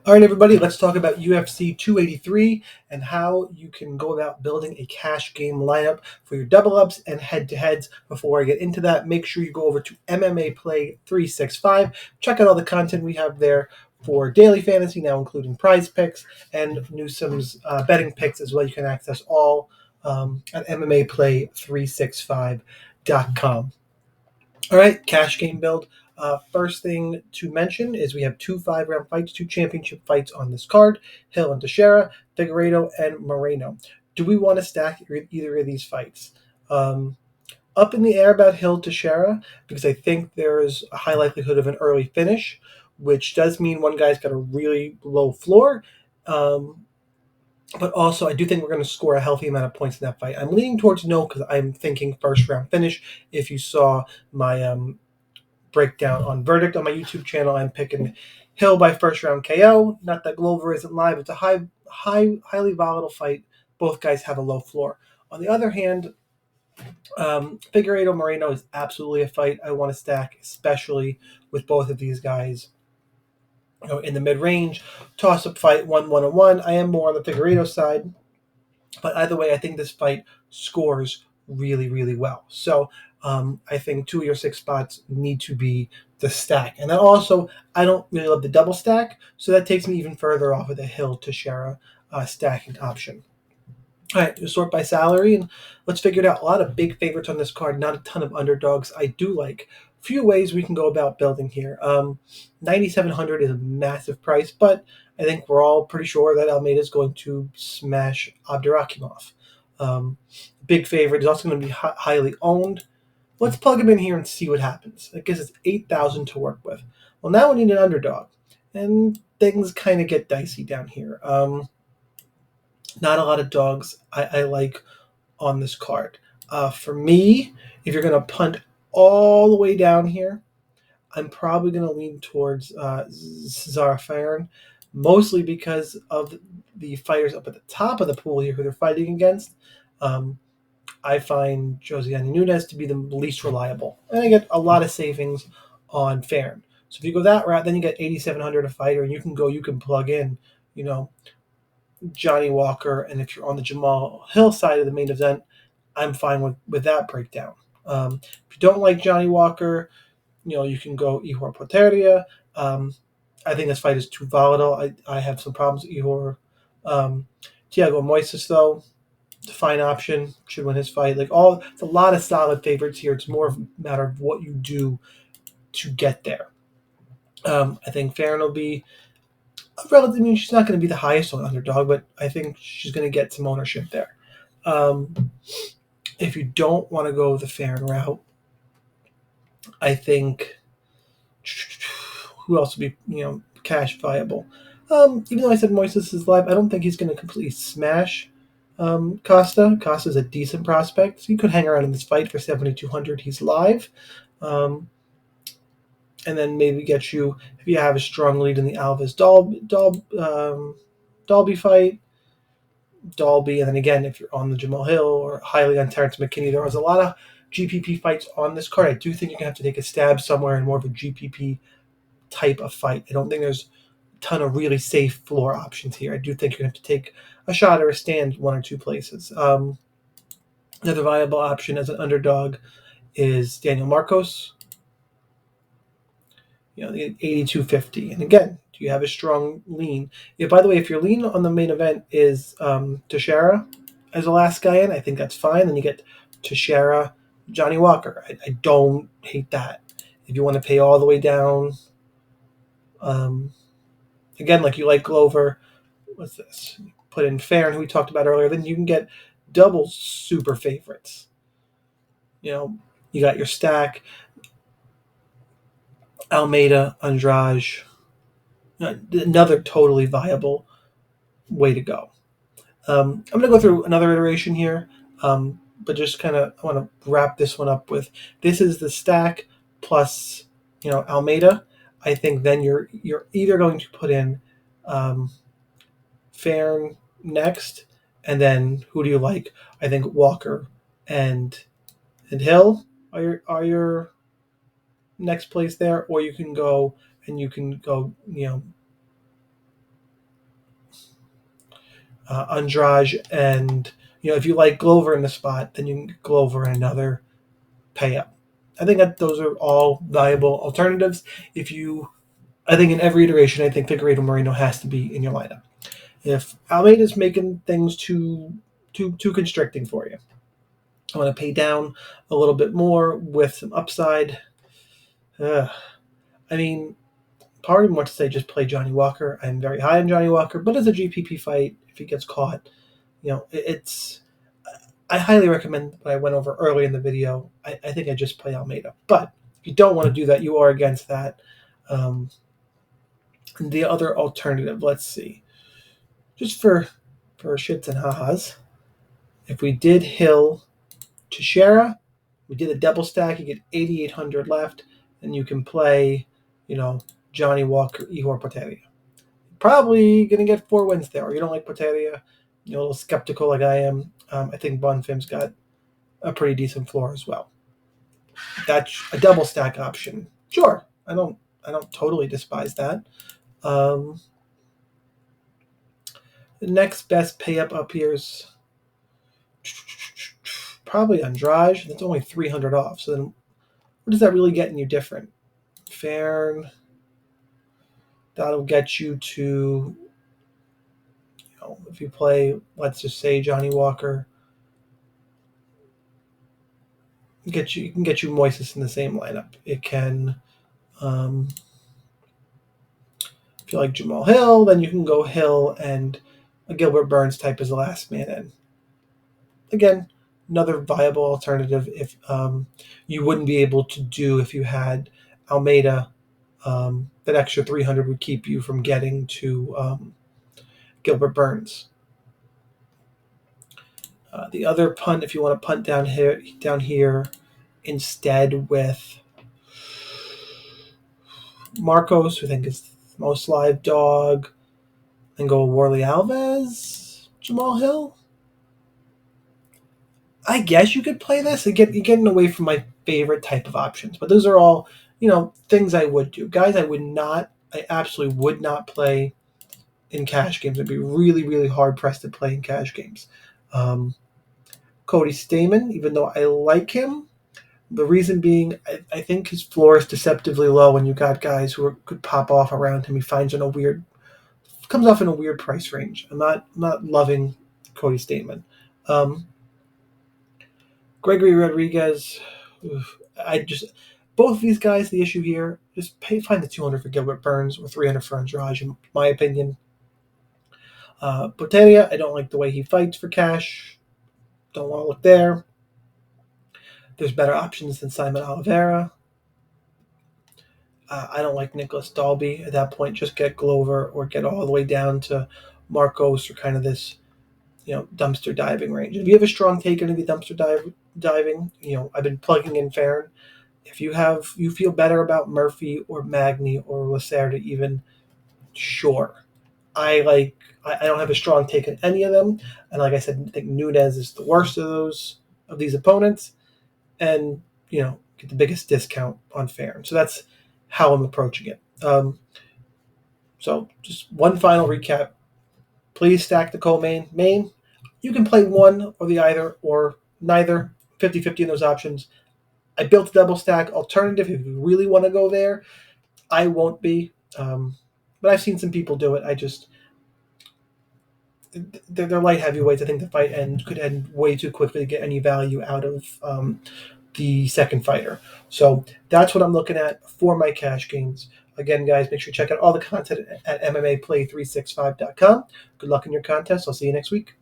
All right, everybody, let's talk about UFC 283 and how you can go about building a cash game lineup for your double ups and head to heads. Before I get into that, make sure you go over to MMAPlay 365. Check out all the content we have there for daily fantasy, now including prize picks and Newsom's betting picks as well. You can access all at MMAplay365.com. All right, cash game build. First thing to mention is we have two 5-round fights, two championship fights on this card: Hill and Teixeira, Figueiredo and Moreno. Do we want to stack either of these fights? Up in the air about Hill Teixeira because I think there's a high likelihood of an early finish, which does mean one guy's got a really low floor. But also, I do think we're going to score a healthy amount of points in that fight. I'm leaning towards no because I'm thinking first round finish. If you saw my breakdown on Verdict on my YouTube channel, I'm picking Hill by first round KO. Not that Glover isn't live. It's a highly volatile fight. Both guys have a low floor. On the other hand, Figueiredo Moreno is absolutely a fight I want to stack, especially with both of these guys. In the mid-range, toss-up fight, 1-1-1. I am more on the Figueiredo side, but either way, I think this fight scores really, really well. So I think 2 of your 6 spots need to be the stack. And then also, I don't really love the double stack, so that takes me even further off of the Hill Teixeira stacking option. All right, we'll sort by salary, and let's figure it out. A lot of big favorites on this card, not a ton of underdogs. I do like a few ways we can go about building here. 9,700 is a massive price, but I think we're all pretty sure that Almeida is going to smash Abdurakhimov. Big favorite is also going to be highly owned. Let's plug him in here and see what happens. It gives us 8,000 to work with. Well, now we need an underdog, and things kind of get dicey down here. Not a lot of dogs I like on this card. For me, if you're going to punt all the way down here, I'm probably going to lean towards Cesar Farron, mostly because of the fighters up at the top of the pool here who they're fighting against. I find Josiane Nunes to be the least reliable, and I get a lot of savings on Farron. So if you go that route, then you get 8,700 a fighter, and you can plug in, Johnny Walker, and if you're on the Jamal Hill side of the main event, I'm fine with that breakdown. If you don't like Johnny Walker, you can go Ihor Poteria. I think this fight is too volatile. I have some problems with Ihor. Thiago Moises, though, it's a fine option. Should win his fight. It's a lot of solid favorites here. It's more of a matter of what you do to get there. I think Farron will be she's not going to be the highest on underdog, but I think she's going to get some ownership there. If you don't want to go the Farron route, I think who else would be cash viable? Even though I said Moises is live, I don't think he's going to completely smash Costa. Costa's a decent prospect, so you could hang around in this fight for 7,200. He's live. And then maybe get you, if you have a strong lead in the Alves Dalby fight, Dalby, and then again, if you're on the Jamal Hill or highly on Terrence McKinney, there was a lot of GPP fights on this card. I do think you're going to have to take a stab somewhere in more of a GPP type of fight. I don't think there's a ton of really safe floor options here. I do think you're going to have to take a shot or a stand one or two places. Another viable option as an underdog is Daniel Marcos. The 8,250. And again, do you have a strong lean? By the way, if your lean on the main event is Teixeira as the last guy in, I think that's fine. Then you get Teixeira, Johnny Walker. I don't hate that. If you want to pay all the way down, again, like you like Glover, what's this? Put in Farron, who we talked about earlier, then you can get double super favorites. You got your stack, Almeida, Andrade, another totally viable way to go. I'm going to go through another iteration here, but just kind of I want to wrap this one up with this is the stack plus Almeida. I think then you're either going to put in Farron next, and then who do you like? I think Walker and Hill are your next place there, or you can go Andrade, and if you like Glover in the spot, then you can get Glover in another pay up. I think that those are all valuable alternatives. I think in every iteration, I think Figueiredo Moreno has to be in your lineup. If Almeida's making things too constricting for you, I want to pay down a little bit more with some upside. I mean, part of me wants to say just play Johnny Walker. I'm very high on Johnny Walker, but as a GPP fight, if he gets caught, it's. I highly recommend what I went over early in the video. I think I just play Almeida. But if you don't want to do that, you are against that. The other alternative, let's see. Just for shits and ha-has, if we did Hill Teixeira, we did a double stack, you get 8,800 left, and you can play, Johnny Walker, Ihor Potieria. Probably going to get 4 wins there. Or you don't like Potieria, a little skeptical like I am. I think Bonfim's got a pretty decent floor as well. That's a double stack option. Sure, I don't totally despise that. The next best pay up here is probably Andrade. That's only 300 off. So then, what does that really get you different? Fairn. That'll get you to, if you play, let's just say Johnny Walker, it can get you Moises in the same lineup. It can, if you like Jamal Hill, then you can go Hill and a Gilbert Burns type as the last man in. Again, another viable alternative if you wouldn't be able to do if you had Almeida. That extra 300 would keep you from getting to Gilbert Burns. The other punt, if you want to punt down here instead with Marcos, who I think is the most live dog, and go Warley Alves, Jamal Hill. I guess you could play this. You're getting away from my favorite type of options, but those are all, things I would do. Guys, I absolutely would not play in cash games. I'd be really, really hard pressed to play in cash games. Cody Stamen, even though I like him, the reason being, I think his floor is deceptively low when you got guys who could pop off around him. He comes off in a weird price range. I'm not loving Cody Stamen. Gregory Rodriguez, both of these guys, the issue here, just find the 200 for Gilbert Burns or 300 for Andrade, in my opinion. Potieria, I don't like the way he fights for cash. Don't want to look there. There's better options than Simon Oliveira. I don't like Nicholas Dalby. At that point, just get Glover or get all the way down to Marcos or kind of this, dumpster diving range. If you have a strong take into the dumpster diving, I've been plugging in Farron. If you feel better about Murphy or Magny or Lacerda even, sure. I don't have a strong take on any of them. And like I said, I think Nunez is the worst of these opponents. And, get the biggest discount on Farron. So that's how I'm approaching it. So just one final recap. Please stack the co-main. Main, you can play one or the either or neither, 50-50 in those options. I built a double stack alternative if you really want to go there. I won't be. But I've seen some people do it. They're light heavyweights. I think the fight could end way too quickly to get any value out of the second fighter. So that's what I'm looking at for my cash games. Again, guys, make sure you check out all the content at MMAPlay365.com. Good luck in your contest. I'll see you next week.